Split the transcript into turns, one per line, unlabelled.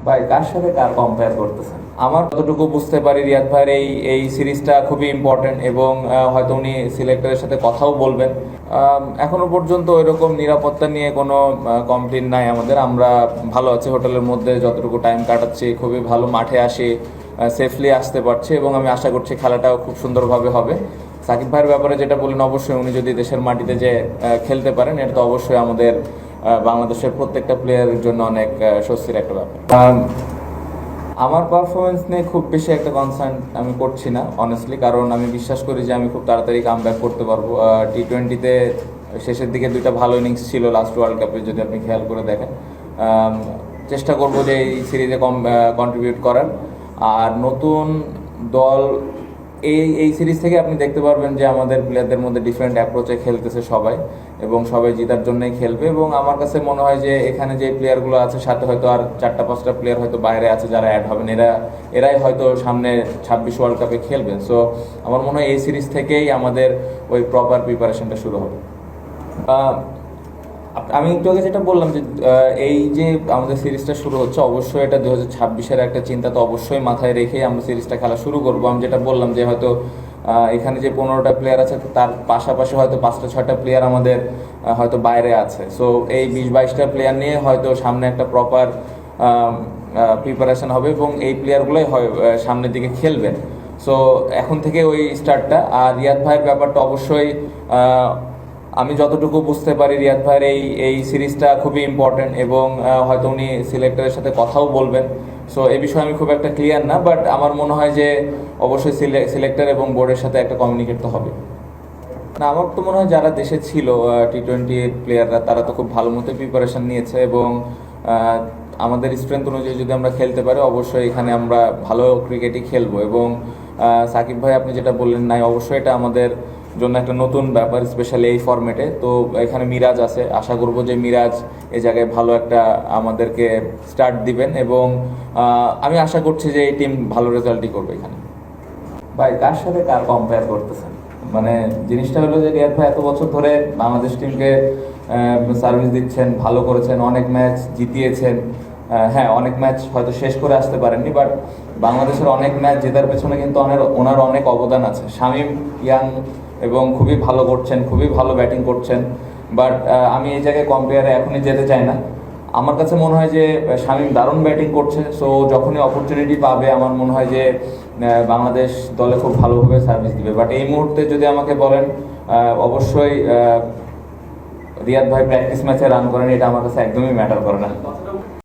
ভাই কার সাথে কার কম্পেয়ার করতেছেন? আমার যতটুকু বুঝতে পারি রিয়াদ ভাইয়ের এই এই সিরিজটা খুবই ইম্পর্টেন্ট এবং হয়তো উনি সিলেক্টরের সাথে কথাও বলবেন। এখনো পর্যন্ত ওইরকম নিরাপত্তা নিয়ে কোনো কমপ্লেন নাই আমাদের। আমরা ভালো আছি, হোটেলের মধ্যে যতটুকু টাইম কাটাচ্ছি খুবই ভালো, মাঠে আসি সেফলি আসতে পারছি এবং আমি আশা করছি খেলাটাও খুব সুন্দরভাবে হবে। সাকিব ভাইয়ের ব্যাপারে যেটা বললেন, অবশ্যই উনি যদি দেশের মাটিতে যে খেলতে পারেন, এটা তো অবশ্যই আমাদের বাংলাদেশের প্রত্যেকটা প্লেয়ারের জন্য অনেক স্বস্তির একটা ব্যাপার। আমার পারফরমেন্স নিয়ে খুব বেশি একটা কনসার্ন আমি করছি না অনেস্টলি, কারণ আমি বিশ্বাস করি যে আমি খুব তাড়াতাড়ি কাম ব্যাক করতে পারবো। টি-20তে শেষের দিকে দুইটা ভালো ইনিংস ছিল লাস্ট ওয়ার্ল্ড কাপে, যদি আপনি খেয়াল করে দেখেন। চেষ্টা করব যে এই সিরিজে কন্ট্রিবিউট করার। আর নতুন দল এই এই সিরিজ থেকে আপনি দেখতে পারবেন যে আমাদের প্লেয়ারদের মধ্যে ডিফারেন্ট অ্যাপ্রোচে খেলতেছে সবাই, এবং সবাই জেতার জন্যই খেলবে। এবং আমার কাছে মনে হয় যে এখানে যে প্লেয়ারগুলো আছে, সাথে হয়তো আর 4-5টা প্লেয়ার হয়তো বাইরে আছে যারা অ্যাড হবেন, এরাই হয়তো সামনে 26 ওয়ার্ল্ড কাপে খেলবেন। সো আমার মনে হয় এই সিরিজ থেকেই আমাদের ওই প্রপার প্রিপারেশনটা শুরু হবে। আমি একটু আগে যেটা বললাম যে এই যে আমাদের সিরিজটা শুরু হচ্ছে, অবশ্যই এটা 2026-এর একটা চিন্তা তো অবশ্যই মাথায় রেখেই আমরা সিরিজটা খেলা শুরু করবো। আমি যেটা বললাম যে হয়তো এখানে যে 15টা প্লেয়ার আছে, তার পাশাপাশি হয়তো 5-6টা প্লেয়ার আমাদের হয়তো বাইরে আছে। সো এই 20-22টা প্লেয়ার নিয়ে হয়তো সামনে একটা প্রপার প্রিপারেশন হবে এবং এই প্লেয়ারগুলোই হয় সামনের দিকে খেলবেন। সো এখন থেকে ওই স্টার্টটা। আর রিয়াদ ভাইয়ের ব্যাপারটা অবশ্যই আমি যতটুকু বুঝতে পারি রিয়াদ ভাইয়ের এই এই সিরিজটা খুবই ইম্পর্টেন্ট এবং হয়তো উনি সিলেক্টরের সাথে কথাও বলবেন। সো এই বিষয়ে আমি খুব একটা ক্লিয়ার না, বাট আমার মনে হয় যে অবশ্যই সিলেক্টর এবং বোর্ডের সাথে একটা কমিউনিকেট তো হবে। না, আমার তো মনে হয় যারা দেশে ছিল টি-20 প্লেয়াররা, তারা তো খুব ভালো মতো প্রিপারেশন নিয়েছে এবং আমাদের স্ট্রেংথ অনুযায়ী যদি আমরা খেলতে পারি, অবশ্যই এখানে আমরা ভালো ক্রিকেটই খেলবো। এবং সাকিব ভাই আপনি যেটা বললেন, নাই অবশ্যই এটা আমাদের জন্য একটা নতুন ব্যাপার, স্পেশালি এই ফরম্যাটে। তো এখানে মিরাজ আছে, আশা করব যে মিরাজ এই জায়গায় ভালো একটা আমাদেরকে স্টার্ট দিবেন এবং আমি আশা করছি যে এই টিম ভালো রেজাল্টই করবে এখানে। ভাই কার সাথে কার কম্পেয়ার করতেছেন? মানে জিনিসটা হলো যে রিয়াদ ভাই এত বছর ধরে বাংলাদেশ টিমকে সার্ভিস দিচ্ছেন, ভালো করেছেন, অনেক ম্যাচ জিতিয়েছেন। হ্যাঁ, অনেক ম্যাচ হয়তো শেষ করে আসতে পারেননি, বাট বাংলাদেশের অনেক ম্যাচ জেতার পেছনে কিন্তু ওনার অনেক অবদান আছে। শামীম ইয়াং এবং খুবই ভালো করছেন, খুবই ভালো ব্যাটিং করছেন, বাট আমি এই জায়গায় কম্পেয়ারে এখনই যেতে চাই না। আমার কাছে মনে হয় যে শামীম দারুণ ব্যাটিং করছে। সো যখনই অপরচুনিটি পাবে, আমার মনে হয় যে বাংলাদেশ দলে খুব ভালোভাবে সার্ভিস দিবে। বাট এই মুহূর্তে যদি আমাকে বলেন, অবশ্যই রিয়াদ ভাই প্র্যাকটিস ম্যাচে রান করেন, এটা আমার কাছে একদমই ম্যাটার করে না।